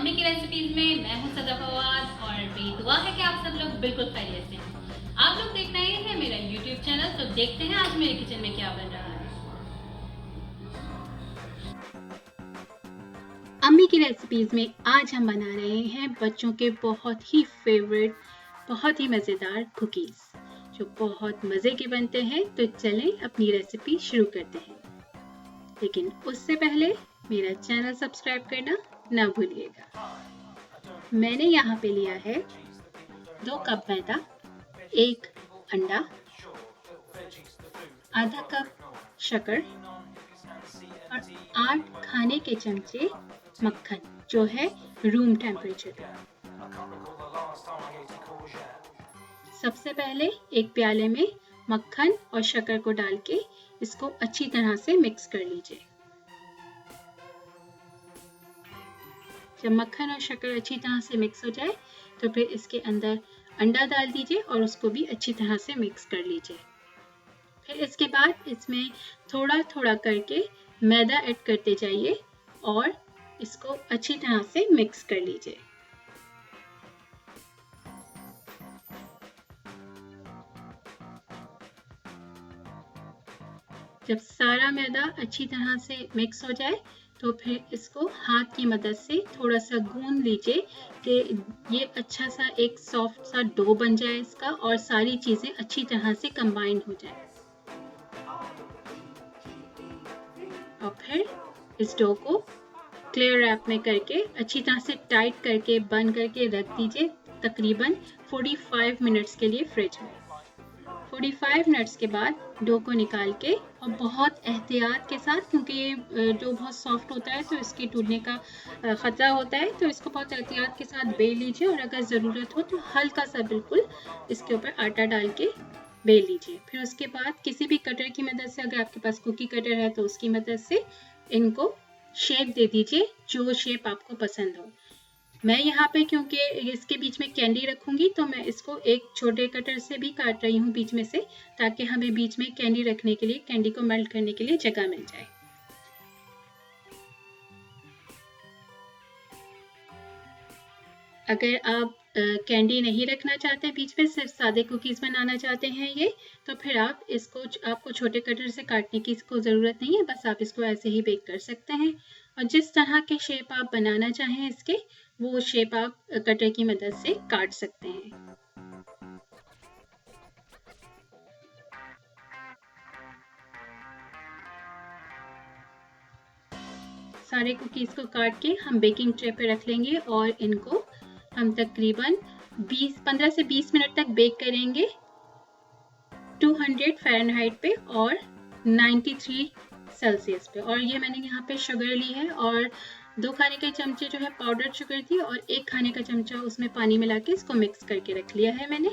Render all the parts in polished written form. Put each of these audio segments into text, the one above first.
अम्मी की रेसिपीज में मैं हूं सदा फवाद और मेरी दुआ है कि आप सब लोग बिल्कुल खैरियत से हैं। आप लोग देख रहे हैं मेरा YouTube चैनल, तो देखते हैं आज मेरे किचन में क्या बन रहा है। अम्मी की रेसिपीज में आज हम बना रहे हैं बच्चों के बहुत ही फेवरेट, बहुत ही मज़ेदार कुकीज़ जो बहुत मज़े के बनते हैं। तो चलें अपनी रेसिपी शुरू करते हैं, लेकिन उससे पहले मेरा चैनल सब्सक्राइब करना ना भूलिएगा। मैंने यहाँ पे लिया है 2 कप मैदा, 1 अंडा, आधा कप शक्कर और 8 खाने के चमचे मक्खन जो है रूम टेम्परेचर पे। सबसे पहले एक प्याले में मक्खन और शक्कर को डाल के इसको अच्छी तरह से मिक्स कर लीजिए। जब मक्खन और शक्कर अच्छी तरह से मिक्स हो जाए तो फिर इसके अंदर अंडा डाल दीजिए और उसको भी अच्छी तरह से मिक्स कर लीजिए। फिर इसके बाद इसमें थोड़ा थोड़ा करके मैदा ऐड करते जाइए और इसको अच्छी तरह से मिक्स कर लीजिए। जब सारा मैदा अच्छी तरह से मिक्स हो जाए तो फिर इसको हाथ की मदद से थोड़ा सा गूंद लीजिए कि ये अच्छा सा एक सॉफ्ट सा डो बन जाए इसका और सारी चीज़ें अच्छी तरह से कंबाइन हो जाए। और फिर इस डो को क्लियर रैप में करके अच्छी तरह से टाइट करके बंद करके रख दीजिए तकरीबन 45 मिनट्स के लिए फ्रिज में। 45 मिनट्स के बाद डो को निकाल के और बहुत एहतियात के साथ, क्योंकि ये डो बहुत सॉफ्ट होता है तो इसके टूटने का ख़तरा होता है, तो इसको बहुत एहतियात के साथ बेल लीजिए और अगर ज़रूरत हो तो हल्का सा बिल्कुल इसके ऊपर आटा डाल के बेल लीजिए। फिर उसके बाद किसी भी कटर की मदद से, अगर आपके पास कुकी कटर है तो उसकी मदद से इनको शेप दे दीजिए जो शेप आपको पसंद हो। मैं यहाँ पे क्योंकि इसके बीच में कैंडी रखूंगी तो मैं इसको एक छोटे कटर से भी काट रही हूँ बीच में से, ताकि हमें बीच में कैंडी रखने के लिए, कैंडी को मेल्ट करने के लिए जगह मिल जाए। अगर आप कैंडी नहीं रखना चाहते बीच में, सिर्फ सादे कुकीज़ बनाना चाहते हैं ये, तो फिर आप इसको, आपको छोटे कटर से काटने की इसको ज़रूरत नहीं है, बस आप इसको ऐसे ही बेक कर सकते हैं। और जिस तरह के शेप आप बनाना चाहें इसके, वो शेप आप कटर की मदद से काट सकते हैं। सारे कुकीज़ को काट के हम बेकिंग ट्रे पे रख लेंगे और इनको हम तकरीबन 15 से 20 मिनट तक बेक करेंगे 200 फ़ारेनहाइट पे और 93 सेल्सियस पे। और ये मैंने यहाँ पे शुगर ली है और 2 खाने के चमचे जो है पाउडर शुगर थी और 1 खाने का चमचा उसमें पानी मिला के इसको मिक्स करके रख लिया है मैंने।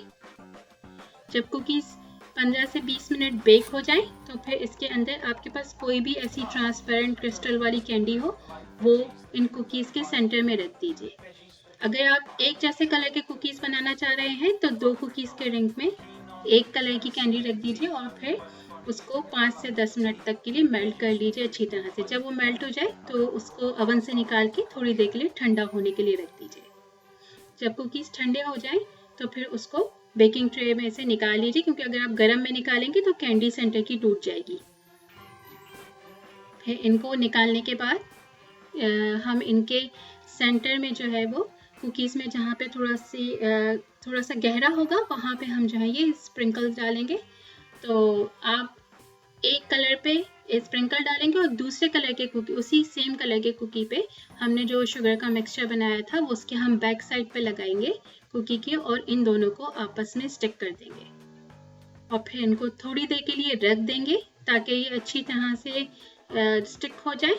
जब कुकीज़ 15 से 20 मिनट बेक हो जाए तो फिर इसके अंदर आपके पास कोई भी ऐसी ट्रांसपेरेंट क्रिस्टल वाली कैंडी हो, वो इन कुकीज़ के सेंटर में रख दीजिए। अगर आप एक जैसे कलर के कुकीज़ बनाना चाह रहे हैं तो 2 कुकीज़ के रिंग में 1 कलर की कैंडी रख दीजिए और फिर उसको 5 से 10 मिनट तक के लिए मेल्ट कर लीजिए अच्छी तरह से। जब वो मेल्ट हो जाए तो उसको ओवन से निकाल के थोड़ी देर के लिए ठंडा होने के लिए रख दीजिए। जब कुकीज़ ठंडे हो जाए तो फिर उसको बेकिंग ट्रे में से निकाल लीजिए, क्योंकि अगर आप गर्म में निकालेंगे तो कैंडी सेंटर की टूट जाएगी। फिर इनको निकालने के बाद हम इनके सेंटर में जो है वो कुकीज़ में जहाँ पे थोड़ा सा गहरा होगा वहाँ पे हम जो है ये स्प्रिंकल्स डालेंगे। तो आप एक कलर पे स्प्रिंकल डालेंगे और दूसरे कलर के कुकी, उसी सेम कलर के कुकी पे हमने जो शुगर का मिक्सचर बनाया था वो उसके हम बैक साइड पे लगाएंगे कुकी के, और इन दोनों को आपस में स्टिक कर देंगे और फिर इनको थोड़ी देर के लिए रख देंगे ताकि ये अच्छी तरह से स्टिक हो जाए।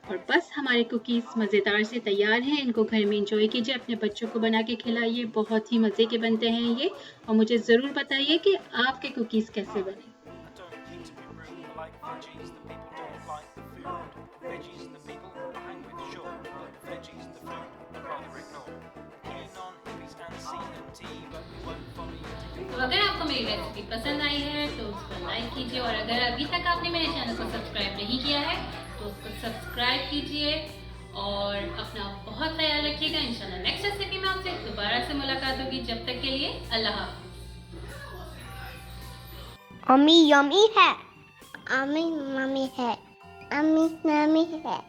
और बस हमारे कुकीज़ मज़ेदार से तैयार हैं। इनको घर में एंजॉय कीजिए, अपने बच्चों को बना के खिलाइए, बहुत ही मज़े के बनते हैं ये। और मुझे ज़रूर बताइए कि आपके कुकीज़ कैसे बने। अगर आपको मेरी रेसिपी पसंद आई है तो उसको लाइक कीजिए, और अगर अभी तक आपने मेरे चैनल को सब्सक्राइब नहीं किया है तो उसको सब्सक्राइब कीजिए, और अपना बहुत ख्याल रखिएगा। इंशाल्लाह नेक्स्ट रेसिपी में आपसे दोबारा से मुलाकात होगी। जब तक के लिए अल्लाह हाफ़िज़। अम्मी यम्मी है, अम्मी मम्मी है, अम्मी मम्मी है।